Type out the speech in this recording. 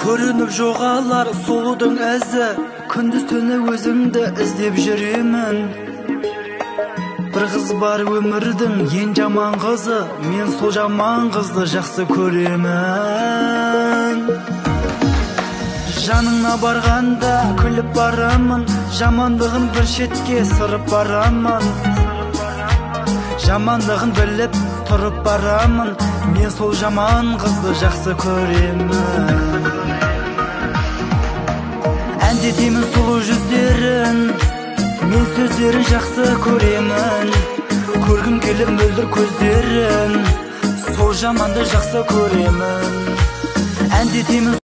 Көрініп жоғалар сұлудың ізі, күндіз түні өзіңді іздеп жүремін. Бір қыз бар өмірдің ең жаман қызы, мен сол жаман қызды жақсы көремін. Жаныңа барғанда күліп барамын, жамандығын бір шетке сырып барамын. Жамандығын біліп тұрып барамын, мен сол жаман қызды жақсы көремін. Әндетемін сұлу жүздерін, мен сөздерін жақсы көремін. Көргім келіп мөлдір көздерін, сол жаманды жақсы көремін. Әндетемін